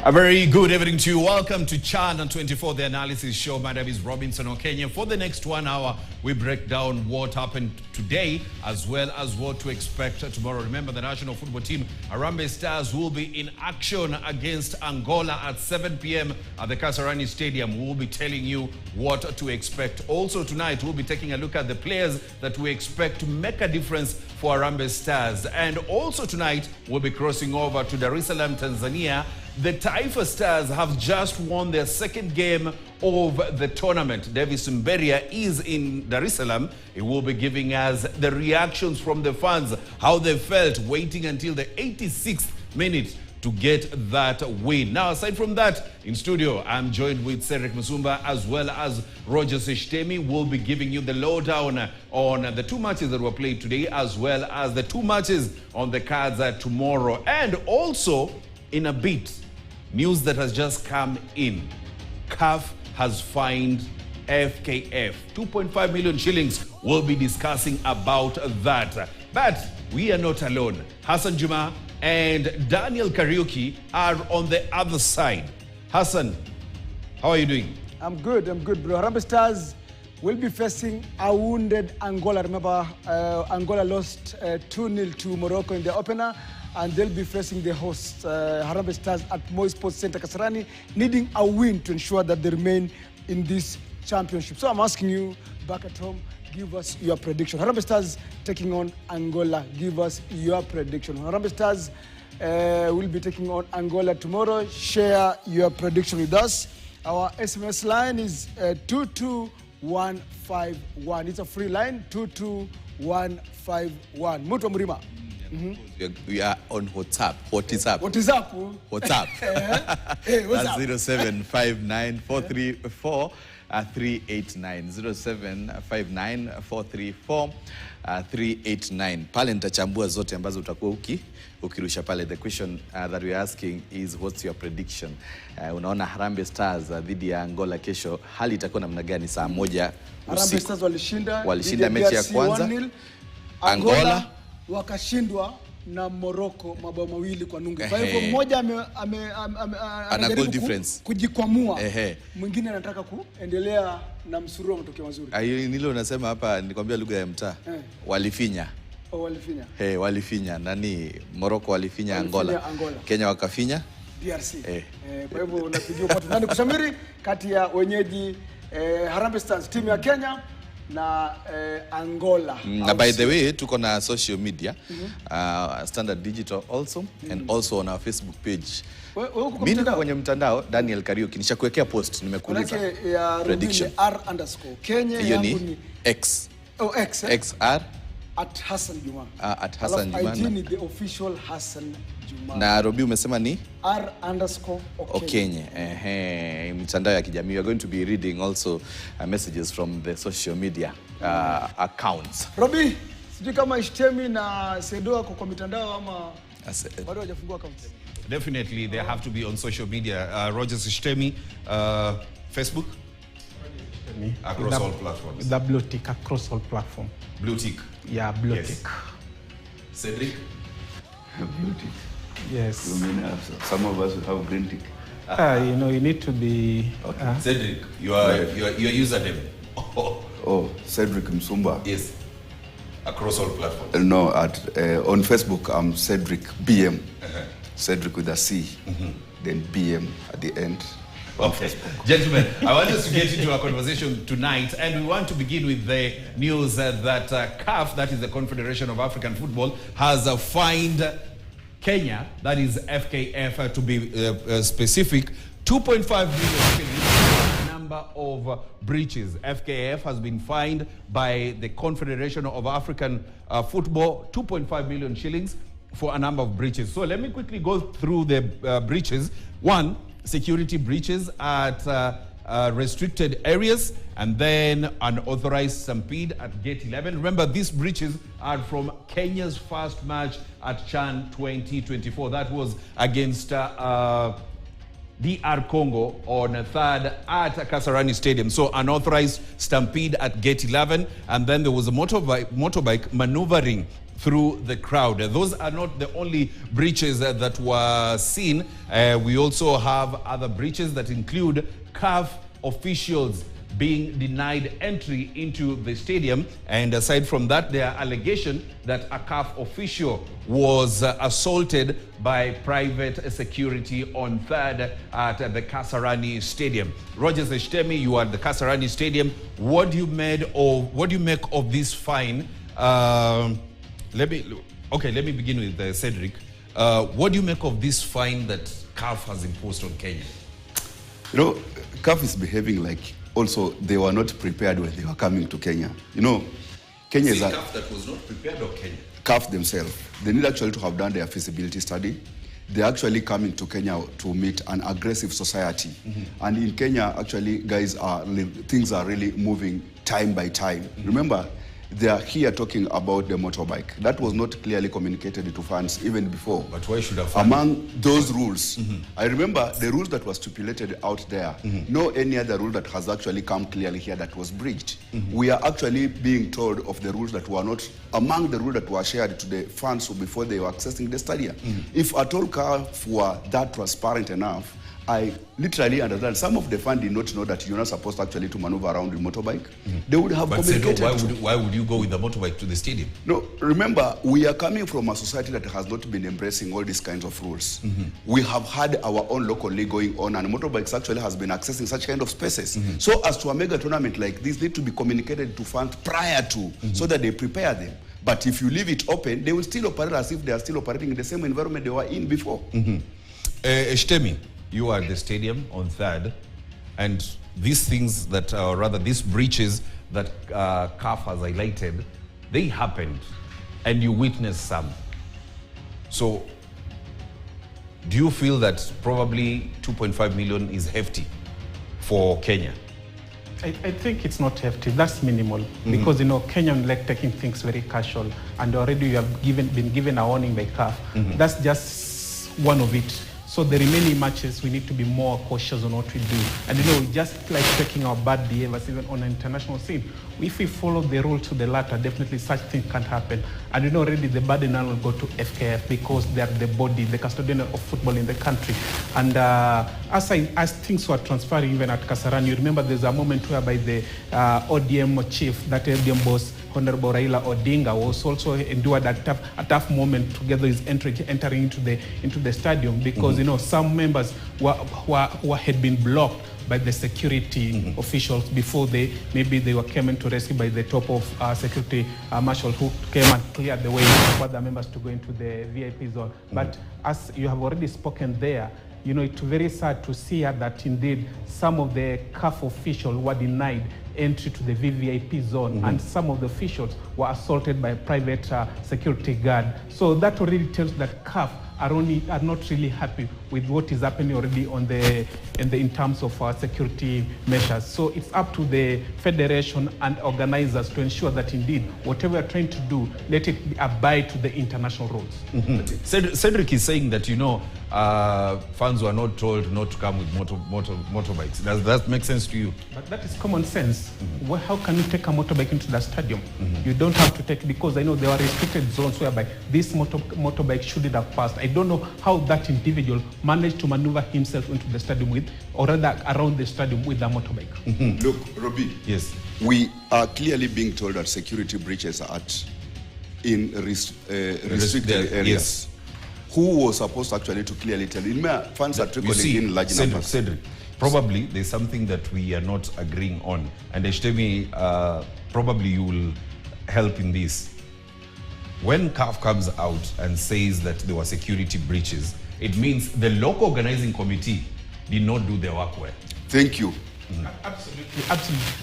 A very good evening to you. Welcome to Channel 24, the analysis show. My name is Robinson Okenya. For the next 1 hour, we break down what happened today as well as what to expect tomorrow. Remember, the national football team, Harambee Stars, will be in action against Angola at 7 p.m. at the Kasarani Stadium. We will be telling you what to expect. Also tonight, we'll be taking a look at the players that we expect to make a difference for Harambee Stars. And also tonight, we'll be crossing over to Dar es Salaam, Tanzania. The Taifa Stars have just won their second game of the tournament. Davis Mberia is in Dar es Salaam. He will be giving us the reactions from the fans, how they felt waiting until the 86th minute to get that win. Now, aside from that, in studio, I'm joined with Cedric Musumba as well as Roger Seshtemi. We'll be giving you the lowdown on the two matches that were played today as well as the two matches on the cards tomorrow. And also, in a bit, news that has just come in. CAF has fined FKF 2.5 million shillings. We'll be discussing about that. But we are not alone. Hassan Juma and Daniel Kariuki are on the other side. Hassan, how are you doing? I'm good, bro. Harambee Stars will be facing a wounded Angola. Remember, Angola lost 2-0 to Morocco in the opener. And they'll be facing the hosts, Harambee Stars at Moi Sports Center Kasarani, needing a win to ensure that they remain in this championship. So I'm asking you, back at home, give us your prediction. Harambee Stars taking on Angola. Give us your prediction. Harambee Stars will be taking on Angola tomorrow. Share your prediction with us. Our SMS line is 22151. It's a free line, 22151. Mutu Murima. We are on WhatsApp. What is up? WhatsApp. Hey, what's That's up? 0759434389. 0759434389. Pale nitachambua zote ambazo utakuwa ukirusha pale. The question that we are asking is, what's your prediction? Unaona Harambee Stars dhidi ya Angola kesho, hali itakuwa namna gani saa 1 usiku? Harambee Stars walishinda mechi ya kwanza. Angola wakashindwa na Morocco mabao mawili kwa nunge. Kwa hivyo mmoja ana goal difference kujikwamua. Mwingine anataka kuendelea na msururu wa matokeo mazuri. Nilo unasema hapa, nikwambia lugha ya mtaa. Walifinya. Walifinya. Walifinya. Nani? Morocco walifinya Angola. Kenya wakafinya DRC. Kwa hivyo unapigiwa kwa nani kushamiri kati ya wenyeji Harambee Stars, timu ya Kenya na Angola. By the way, tuko na social media, Standard Digital also, and also on our Facebook page. Mimi niko kwenye mtandao Daniel Kariuki, nishakuwekea post, nimekuuliza prediction R_ Kenya yangu ni X. X. XR at Hassan Juma. At Hassan Juma. ID ni the official Hassan Juma. Na Robi umesema ni R_ Okenya. Mitandao ya kijamii. We are going to be reading also messages from the social media accounts. Robi, sijui kama Ishtemi na Sedo kwa mitandao ama bado hajafungua account. Definitely, they have to be on social media. Roger Seshtemi, Facebook? Across all platforms. The blue tick across all platforms. Blue tick? Yeah, blue Yes. tick. Cedric? Blue tick. Yes. You mean some of us have green tick? You know, you need to be... Okay. Cedric, your username? Oh, Cedric Musumba. Yes. Across all platforms? No, on Facebook, I'm Cedric BM. Cedric with a C, then BM at the end. Okay. Gentlemen, I want us to get into our conversation tonight, and we want to begin with the news that CAF, that is the Confederation of African Football, has fined Kenya, that is FKF to be specific, 2.5 million number of breaches. FKF has been fined by the Confederation of African Football 2.5 million shillings for a number of breaches. So let me quickly go through the breaches. One, security breaches at restricted areas, and then unauthorized stampede at Gate 11. Remember, these breaches are from Kenya's first match at CHAN 2024. That was against DR Congo on 3rd at Kasarani Stadium. So unauthorized stampede at Gate 11, and then there was a motorbike maneuvering through the crowd. Those are not the only breaches that were seen. We also have other breaches that include CAF officials being denied entry into the stadium. And aside from that, there are allegations that a CAF official was assaulted by private security on 3rd at the Kasarani Stadium. Rogers Eshtemi, you are at the Kasarani Stadium. What do you make of this fine? Let me begin with Cedric. What do you make of this fine that CAF has imposed on Kenya? You know, CAF is behaving like also they were not prepared when they were coming to Kenya. You know, Kenya is a CAF that was not prepared, or Kenya? CAF themselves. They need actually to have done their feasibility study. They're actually coming to Kenya to meet an aggressive society. And in Kenya, actually, guys, things are really moving time by time. Remember, they are here talking about the motorbike. That was not clearly communicated to fans even before. But why should have among those rules, I remember the rules that were stipulated out there. No any other rule that has actually come clearly here that was breached. We are actually being told of the rules that were not among the rules that were shared to the fans before they were accessing the stadium. If at all CAF were that transparent enough, I literally understand. Some of the fans did not know that you're not supposed actually to maneuver around with motorbike. They would have communicated. Why would you go with the motorbike to the stadium? No, remember, we are coming from a society that has not been embracing all these kinds of rules. We have had our own local league going on, and motorbikes actually has been accessing such kind of spaces. So as to a mega tournament like this, need to be communicated to fans prior to, so that they prepare them. But if you leave it open, they will still operate as if they are still operating in the same environment they were in before. Eshtemi, you are at the stadium on 3rd, and these things that, rather these breaches that CAF has highlighted, they happened, and you witnessed some. So, do you feel that probably 2.5 million is hefty for Kenya? I think it's not hefty. That's minimal because Kenyan like taking things very casual, and already you have been given a warning by CAF. That's just one of it. So the remaining matches, we need to be more cautious on what we do. And just like taking our bad behaviors even on an international scene, if we follow the rule to the latter, definitely such things can't happen. And already the burden now will go to FKF because they are the body, the custodian of football in the country. And as things were transferring even at Kasarani, you remember there's a moment whereby the ODM chief, that ODM boss, Honorable Raila Odinga, was also endured a tough moment together with entering into the stadium because some members had been blocked by the security officials before they were coming to rescue by the top of security marshal who came and cleared the way for the members to go into the VIP zone. But as you have already spoken there, it's very sad to see that indeed some of the CAF officials were denied entry to the VVIP zone, and some of the officials were assaulted by a private security guard. So that already tells that CAF are not really happy with what is happening already in terms of security measures. So it's up to the federation and organizers to ensure that indeed whatever we're trying to do, let it abide to the international rules. Cedric is saying that fans were not told not to come with motorbikes. Does that make sense to you? But that is common sense. Well, how can you take a motorbike into the stadium? You don't have to take, because I know there are restricted zones whereby this motorbike shouldn't have passed. I don't know how that individual managed to maneuver himself into the stadium with, or rather around the stadium with a motorbike. Look, Robbie. Yes. We are clearly being told that security breaches are in restricted areas. Yes. Who was supposed actually to clearly tell you? Fans are trickling in large numbers. Cedric, probably there's something that we are not agreeing on, and Eshtemi, probably you will help in this. When CAF comes out and says that there were security breaches, it means the local organizing committee did not do their work well. Thank you. Absolutely.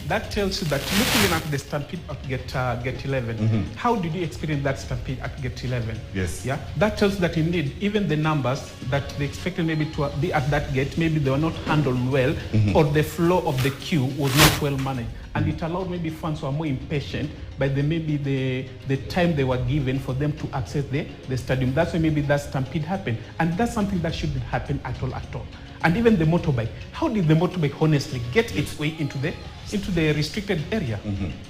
That tells you that looking at the stampede at Gate 11, how did you experience that stampede at Gate 11? Yes. Yeah. That tells that indeed even the numbers that they expected maybe to be at that gate, maybe they were not handled well, or the flow of the queue was not well managed, and it allowed maybe fans who are more impatient by the time they were given for them to access the stadium. That's why maybe that stampede happened, and that's something that shouldn't happen at all. And even the motorbike, how did the motorbike honestly get its way into the restricted area?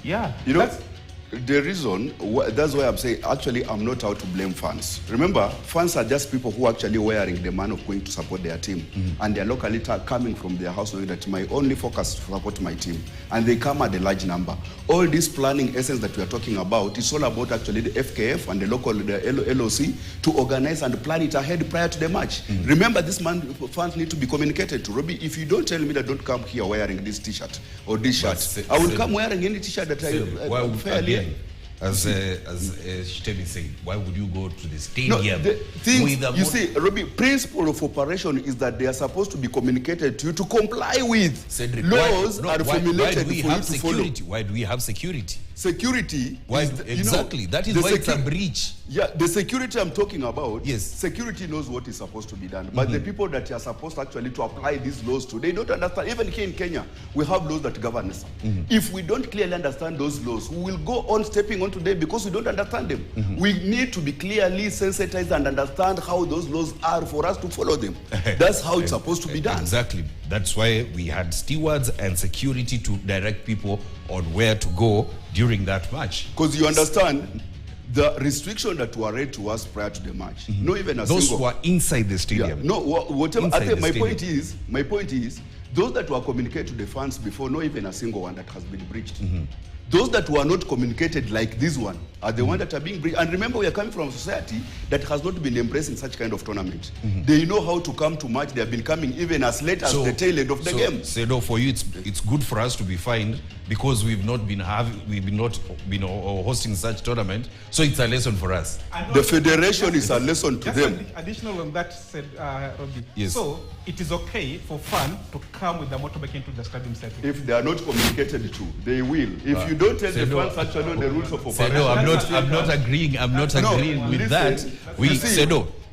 Yeah, The reason, that's why I'm saying, actually, I'm not out to blame fans. Remember, fans are just people who are actually wearing the man of going to support their team. And they're locally coming from their house knowing that my only focus is to support my team. And they come at a large number. All this planning essence that we are talking about, it's all about actually the FKF and the local the LOC to organize and plan it ahead prior to the match. Remember, this fans need to be communicated to. Robbie, if you don't tell me that don't come here wearing this t-shirt or this shirt, I will come wearing any t-shirt that I fairly. As Shtemi said, why would you go to the stadium? You see, Robbie, principle of operation is that they are supposed to be communicated to you to comply with. Cedric, laws are formulated for you to follow. Why do we have security? Security. Why, exactly. That is why it's a breach. Yeah, the security I'm talking about, yes. Security knows what is supposed to be done. But the people that are supposed actually to apply these laws to, they don't understand. Even here in Kenya, we have laws that govern us. If we don't clearly understand those laws, we will go on stepping on today because we don't understand them. We need to be clearly sensitized and understand how those laws are for us to follow them. That's how it's supposed to be done. Exactly. That's why we had stewards and security to direct people on where to go during that match. Because you understand, the restriction that were read to us prior to the match, no even a those single... who are inside the stadium. Yeah, no, whatever. I think my point is, those that were communicated to the fans before, no even a single one that has been breached. Those that were not communicated like this one are the ones that are being breached. And remember, we are coming from a society that has not been embracing such kind of tournament. They know how to come to match. They have been coming even as late as the tail end of the game. So for you, it's good for us to be fined because we've not been hosting such tournament. So it's a lesson for us. The federation is a lesson to them. Additional on that said, Robbie. Yes. So it is okay for fans to come with the motorbike into the stadium setting. If they are not communicated to, they will. If you don't tell the fans actually the rules of operation. I'm not agreeing with that.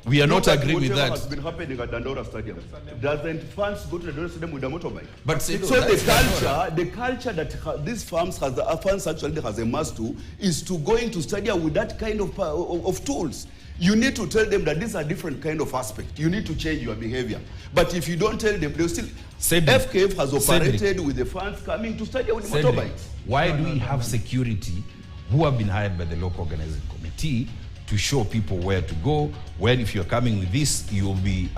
We are not agreeing with that. Has been happening at Dandora Stadium. Doesn't fans go to the Dandora Stadium with a motorbike? But so the culture that these fans actually has a must to is to go into stadium with that kind of tools. You need to tell them that these are different kind of aspect. You need to change your behavior. But if you don't tell them, they'll still... FKF has operated with the fans coming to stadium with motorbikes. Why do we have security who have been hired by the local organizing committee to show people where to go, when if you're coming with this, you'll be,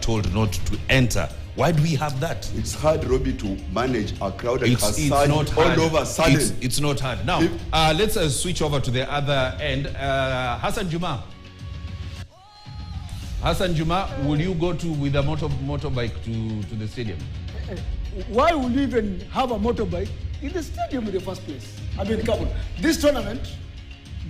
told not to enter? Why do we have that? It's hard, Robbie, to manage a crowd that has not all over sudden. It's not hard. Now, let's switch over to the other end. Hassan Juma. Hassan Juma, will you go with a motorbike to the stadium? Why would you even have a motorbike in the stadium in the first place? I mean, come on. This tournament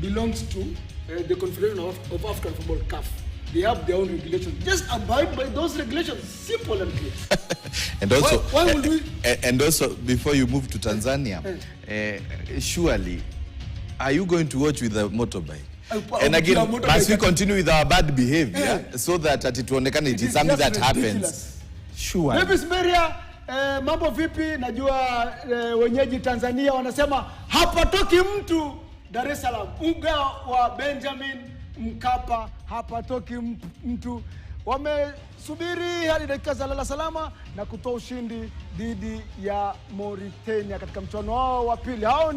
belongs to the Confederation of African Football, CAF. They have their own regulations. Just abide by those regulations. Simple and clear. And also, why would we? And also, before you move to Tanzania, surely, are you going to watch with a motorbike? And again, must we continue with our bad behavior so that it is something that happens? Sure. Davis Beria, mambo vipi? Najua wenyeji Tanzania wanasema hapatoki mtu Dar es Salaam. Uga wa Benjamin Mkapa hapatoki mtu. Wamesubiri hadi dakika za lala salama na kutoa ushindi dhidi ya Mauritania katika mchuano wao wa pili. Hao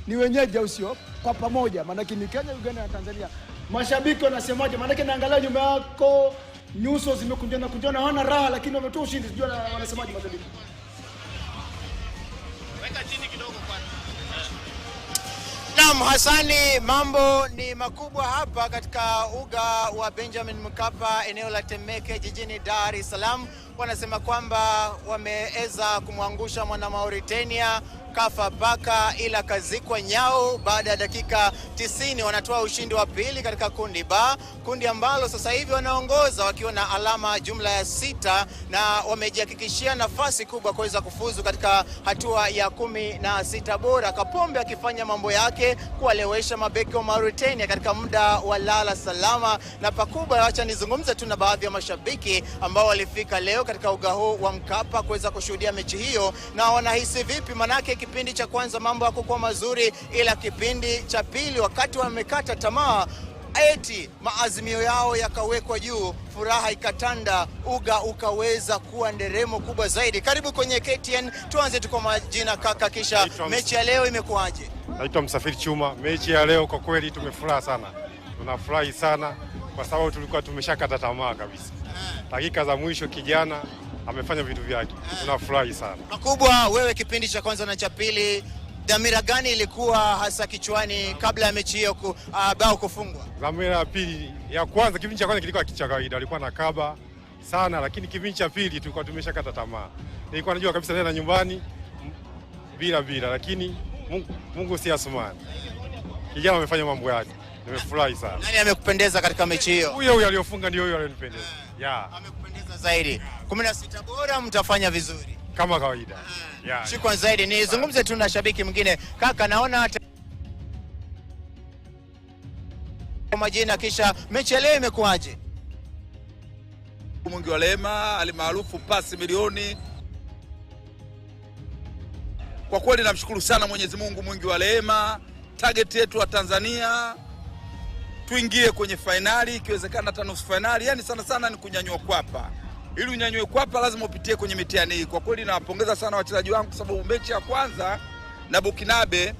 ni wenyeji au sio? Kwa pamoja, maanake ni Kenya, Uganda na Tanzania. Mashabiki wanasemaje? Maanake naangalia nyuma yako nyuso zimekunjana hawana raha, lakini wametoa ushindi. Sijui wanasemaje mashabiki. Weka chini kidogo kwanza. Naam, Hasani, mambo ni makubwa hapa katika uga wa Benjamin Mkapa, eneo la Temeke, jijini Dar es Salaam. Wanasema kwamba wameweza kumwangusha mwana Mauritania kafa baka ila kazikwa nyao. Baada ya dakika 90 wanatoa ushindi wa pili katika kundi ba, kundi ambalo sasa hivi wanaongoza wakiwa na alama jumla ya 6 na wamejihakikishia nafasi kubwa kuweza kufuzu katika hatua ya 16 bora. Kapombe akifanya mambo yake kuwalewesha mabeki wa Mauritania katika muda wa lala salama. Na pakubwa, acha nizungumze tu na baadhi ya mashabiki ambao walifika leo katika uga huu wa Mkapa kuweza kushuhudia mechi hiyo, na wanahisi vipi. Manake kipindi cha kwanza mambo hayakuwa mazuri, ila kipindi cha pili wakati wamekata tamaa eti maazimio yao yakawekwa juu, furaha ikatanda, uga ukaweza kuwa nderemo kubwa zaidi. Karibu kwenye KTN, tuanze tu kwa majina kaka, kisha mechi ya leo imekuaje? Naitwa Msafiri Chuma. Mechi ya leo kwa kweli tumefurahi sana. Tunafurahi sana kwa sababu tulikuwa tumeshakata tamaa kabisa. Dakika za mwisho kijana amefanya vitu vyake. Tunafurahi sana. Makubwa, wewe kipindi cha kwanza na cha pili, dhamira gani ilikuwa hasa kichwani kabla ya mechi hiyo bao kufungwa? Dhamira ya pili, ya kwanza kipindi cha kwanza kilikuwa kicha kawaida, alikuwa na kaba sana, lakini kipindi cha pili tulikuwa tumeshakata tamaa. Nilikuwa najua kabisa tena nyumbani bila, lakini Mungu si Asumani. Kijana amefanya mambo yake. Nimefurahi sana. Nani amekupendeza katika mechi hiyo? Huyo aliyofunga ndio huyo alionipendeza. Amekupendeza zaidi. 16 bora mtafanya vizuri kama kawaida. Shukrani zaidi. Nizungumze tu na shabiki mwingine. Kaka, naona majina, kisha mechi ya leo imekuaje? Mwingi wa Rehema alimaarufu pasi milioni. Kwa kweli namshukuru sana Mwenyezi Mungu mwingi wa rehema. Target yetu wa Tanzania tuingie kwenye finali, ikiwezekana hata nusu finali. Yani sana ni kunyanyua kwapa. Ili unyanyue kwapa lazima upitie kwenye mitihani hii. Kwa kweli nawapongeza sana wachezaji wangu kwa sababu mechi ya kwanza na Bukinabe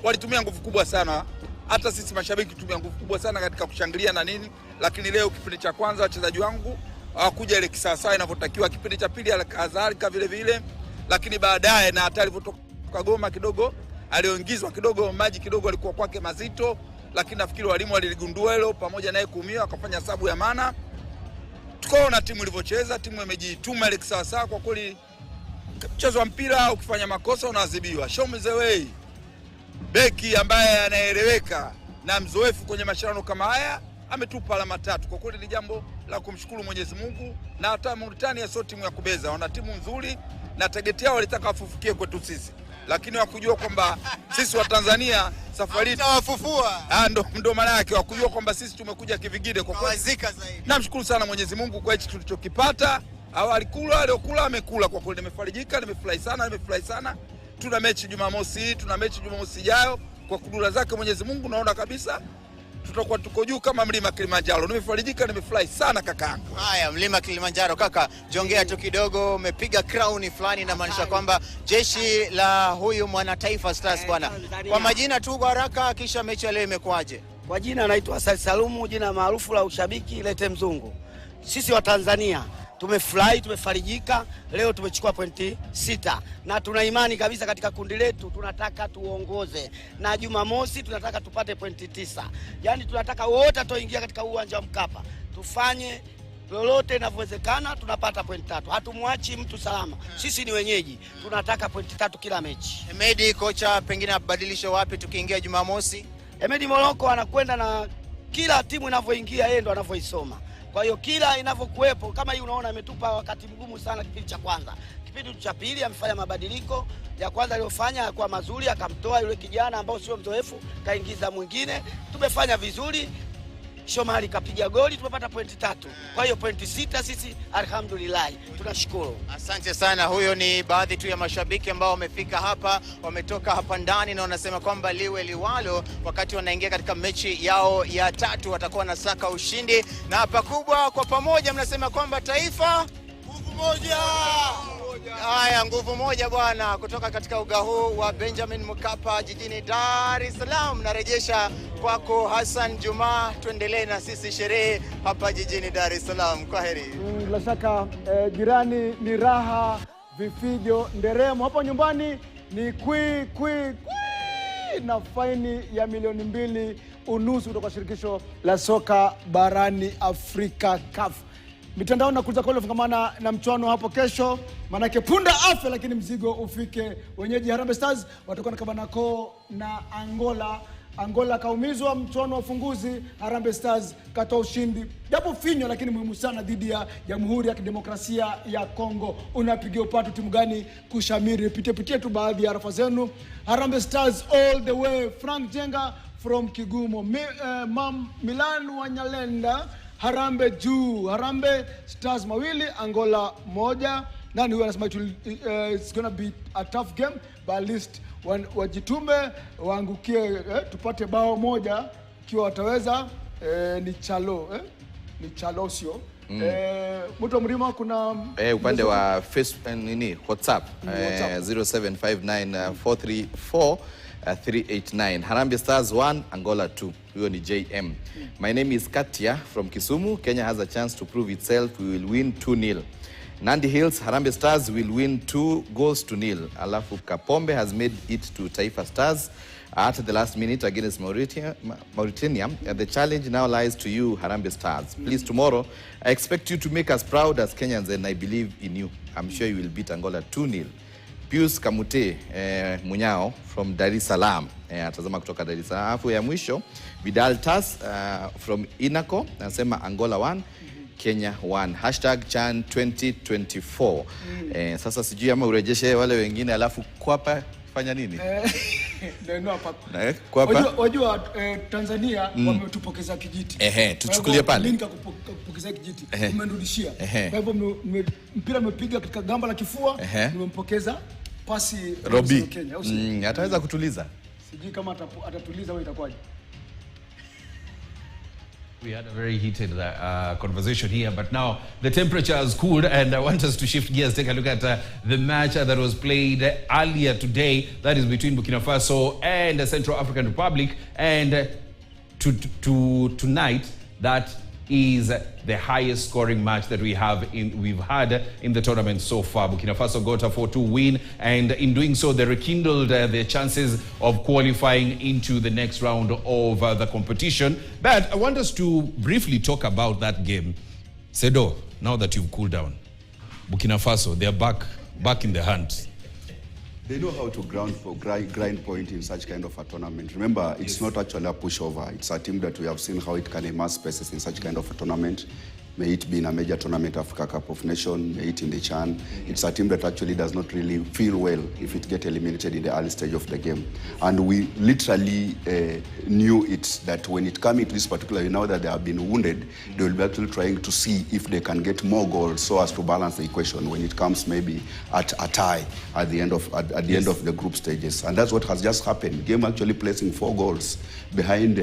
walitumia nguvu kubwa sana. Hata sisi mashabiki tutumia nguvu kubwa sana katika kushangilia na nini. Lakini leo kipindi cha kwanza wachezaji wangu hawakuja ile kisasa inavyotakiwa. Kipindi cha pili kadhalika vile. Lakini baadaye na hata alivyotoka Goma kidogo aliongezwa kidogo, maji kidogo alikuwa kwake mazito, lakini nafikiri walimu waliligundua hilo, pamoja naye kuumia akafanya sababu ya maana. Tukaona timu ilivyocheza, timu imejituma ile sawa. Kwa kweli mchezo wa mpira ukifanya makosa unaadhibiwa. Show me the way. Beki ambaye anaeleweka na mzoefu kwenye mashindano kama haya ametupa alama 3. Kwa kweli ni jambo la kumshukuru Mwenyezi Mungu, na hata Mauritania sio timu ya kubeza, wana timu nzuri na target yao walitaka wafufukie kwetu sisi. Lakini wakujua kwamba sisi wa Tanzania safari tutawafufua. Ndo maana yake, wakujua kwamba sisi tumekuja kivingine. Kwa kweli namshukuru sana Mwenyezi Mungu kwa hichi tulichokipata. Aliokula amekula. Kwa kweli nimefarijika, nimefurahi sana. Tuna mechi Jumamosi, tuna mechi Jumamosi ijayo. Kwa kudura zake Mwenyezi Mungu naona kabisa tutakuwa tuko juu kama mlima Kilimanjaro. Nimefarijika, nimefurahi sana kakaangu. Haya, mlima Kilimanjaro kaka, jongea tu kidogo, umepiga crown fulani na maanisha kwamba jeshi la huyu mwana Taifa Stars bwana. Kwa majina tu haraka, kisha mechi leo imekuaje? Kwa jina naitwa Salumu, jina maarufu la ushabiki Lete Mzungu. Sisi wa Tanzania tumefurahi, tumefarijika. Leo tumechukua pointi 6 na tuna imani kabisa katika kundi letu tunataka tuongoze, na Jumamosi tunataka tupate pointi 9. Yaani tunataka wote tuingie katika uwanja wa Mkapa tufanye lolote inavyowezekana, tunapata pointi 3. Hatumwachi mtu salama. Sisi ni wenyeji, tunataka pointi 3 kila mechi. Emedi kocha pengine abadilishe wapi tukiingia Jumamosi? Emedi Moroko anakwenda na kila timu inavyoingia yeye ndo anavyoisoma. Kwa hiyo kila inavyokuepo, kama hii unaona ametupa wakati mgumu sana kipindi cha kwanza. Kipindi cha pili amefanya mabadiliko. Ya kwanza aliyofanya yalikuwa mazuri, akamtoa yule kijana ambao sio mzoefu, kaingiza mwingine. Tumefanya vizuri. Shomari kapiga goli, tumepata pointi 3. Kwa hiyo pointi 6 sisi alhamdulillah. Tunashukuru. Asante sana. Huyo ni baadhi tu ya mashabiki ambao wamefika hapa, wametoka hapa ndani na wanasema kwamba liwe liwalo, wakati wanaingia katika mechi yao ya 3 watakuwa na saka ushindi. Na hapa kubwa kwa pamoja mnasema kwamba Taifa nguvu moja. Haya, nguvu moja bwana, kutoka katika uga huu wa Benjamin Mkapa jijini Dar es Salaam. Narejesha kwako Hassan Juma, tuendelee na sisi sherehe hapa jijini Dar es Salaam. Kwaheri. Bila shaka jirani ni raha, vifijo, nderemo. Hapo nyumbani ni kwi na faini ya milioni 2.5 kutoka shirikisho la soka barani Afrika CAF. Mitandao na kuuliza kwa fungamana na mchuano hapo kesho, manake punda afe lakini mzigo ufike. Wenyeji Harambee Stars watakuwa na kabanako na Angola kaumizwa mchuano wa ufunguzi. Harambee Stars katoa ushindi japo finyo lakini muhimu sana dhidi ya Jamhuri ya Kidemokrasia ya Kongo. Unapigia upatu timu gani kushamiri? Pitie tu baadhi ya arafa zenu. Harambee Stars all the way, Frank Jenga from Kigumo, Milan Wanyalenda, Harambee juu, Harambee Stars 2, Angola 1. Nani huyo anasema it's gonna be a tough game, but at least wajitume waangukie tupate bao moja ikiwa wataweza ni Chalo ni Chalosio. Mtu mrima kuna upande wa Facebook nini WhatsApp 0759434389 Harambee Stars 1 Angola 2. Huyo ni JM. My name is Katia from Kisumu. Kenya has a chance to prove itself. We will win 2-0. Nandi Hills, Harambee Stars will win 2-0. Alafu Kapombe has made it to Taifa Stars at the last minute against Mauritania. The challenge now lies to you, Harambee Stars. Please, tomorrow, I expect you to make us proud as Kenyans, and I believe in you. I'm sure you will beat Angola 2-0. Pius Kamute Munyao from Dar es Salaam. Atazama kutoka Dar es Salaam. Alafu ya mwisho, Vidal Tas from Inaco. Anasema Angola 1. Kenya 1. #Chan 2024. Sasa sijui ama urejeshe wale wengine alafu kwapa fanya nini? Wajua Tanzania wametupokeza kijiti. Tuchukulie pale. Linka kupokeza kijiti. Umenirudishia. Kwa hivyo mpira umepiga katika gamba la kifua, nimempokeza pasi Robi. Kenya. Ataweza kutuliza. Sijui kama atatuliza au itakuwaje. We had a very heated conversation here, but now the temperature has cooled, and I want us to shift gears, take a look at the match that was played earlier today, that is between Burkina Faso and the Central African Republic, and tonight, that is the highest scoring match that we've had in the tournament so far. Burkina Faso got a 4-2 win, and in doing so, they rekindled their chances of qualifying into the next round of the competition. But I want us to briefly talk about that game. Sedo, now that you've cooled down, Burkina Faso, they're back in the hunt. They know how to grind point in such kind of a tournament. Remember, it's not actually a pushover. It's a team that we have seen how it can amass spaces in such kind of a tournament. May it be in a major tournament, Africa Cup of Nations, may it in the CHAN. It's a team that actually does not really feel well if it gets eliminated in the early stage of the game. And we literally knew it, that when it comes to this particular, now that they have been wounded, they will be actually trying to see if they can get more goals so as to balance the equation when it comes maybe at a tie at the end of end of the group stages. And that's what has just happened. Game actually placing 4 goals behind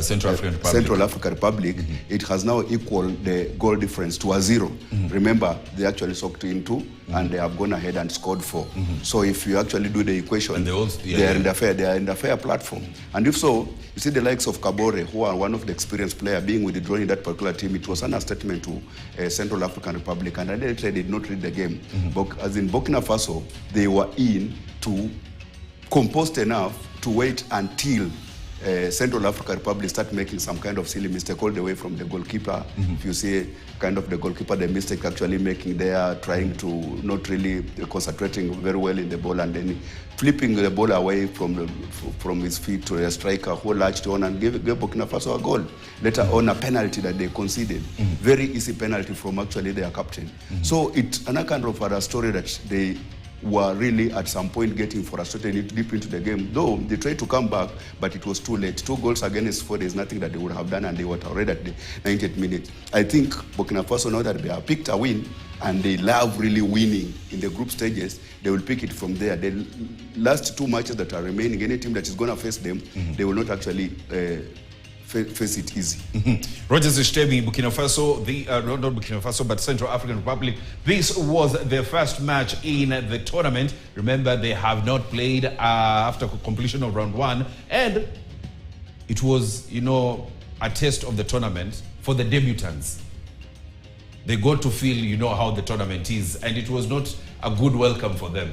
Central African Republic. It has now equaled the goal difference to a 0. Remember, they actually soaked in 2, and they have gone ahead and scored 4. So if you actually do the equation, they are in the fair platform. And if so, you see the likes of Kabore, who are one of the experienced players, being withdrawn in that particular team. It was an understatement to Central African Republic, and they did not read the game. As in Burkina Faso, they were in to composed enough to wait until Central African Republic start making some kind of silly mistake all the way from the goalkeeper. If you see kind of the goalkeeper, the mistake actually making there, trying to not really concentrating very well in the ball, and then flipping the ball away from his feet to a striker who latched on and gave Burkina Faso a goal. Later on, a penalty that they conceded. Very easy penalty from actually their captain. So it's another kind of a story that they were really at some point getting frustrated deep into the game. Though they tried to come back, but it was too late. 2 goals against 4, there's nothing that they would have done, and they were already at the 90th minute. I think Burkina Faso, now that they have picked a win, and they love really winning in the group stages, they will pick it from there. The last 2 matches that are remaining, any team that is going to face them, they will not actually face it easy. Rogers Ishtemi, Burkina Faso, not Burkina Faso, but Central African Republic. This was their first match in the tournament. Remember, they have not played after completion of round 1. And it was, a test of the tournament for the debutants. They got to feel, how the tournament is. And it was not a good welcome for them.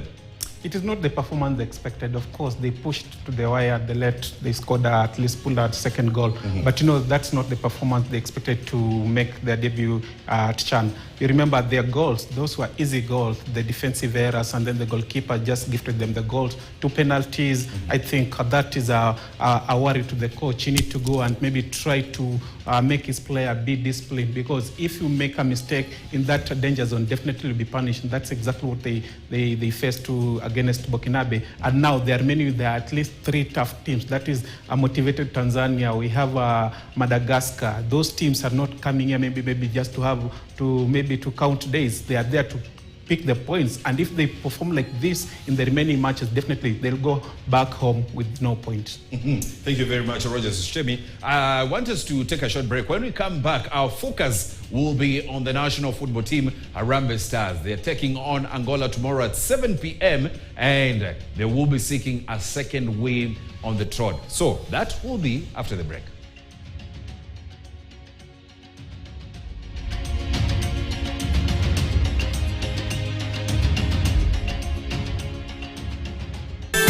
It is not the performance they expected. Of course, they pushed to the wire, they scored at least pulled out second goal. But that's not the performance they expected to make their debut at CHAN. You remember their goals, those were easy goals, the defensive errors, and then the goalkeeper just gifted them the goals. 2 penalties. I think that is a worry to the coach. You need to go and maybe try to make his player be disciplined, because if you make a mistake in that danger zone, definitely will be punished. And that's exactly what they faced against Burkinabe. And now there are at least 3 tough teams. That is a motivated Tanzania. We have Madagascar. Those teams are not coming here maybe just to count days. They are there to pick the points. And if they perform like this in the remaining matches, definitely they'll go back home with no point. Thank you very much, Roger Sistemi. I want us to take a short break. When we come back, our focus will be on the national football team, Harambee Stars. They're taking on Angola tomorrow at 7 p.m. and they will be seeking a second win on the trot. So that will be after the break.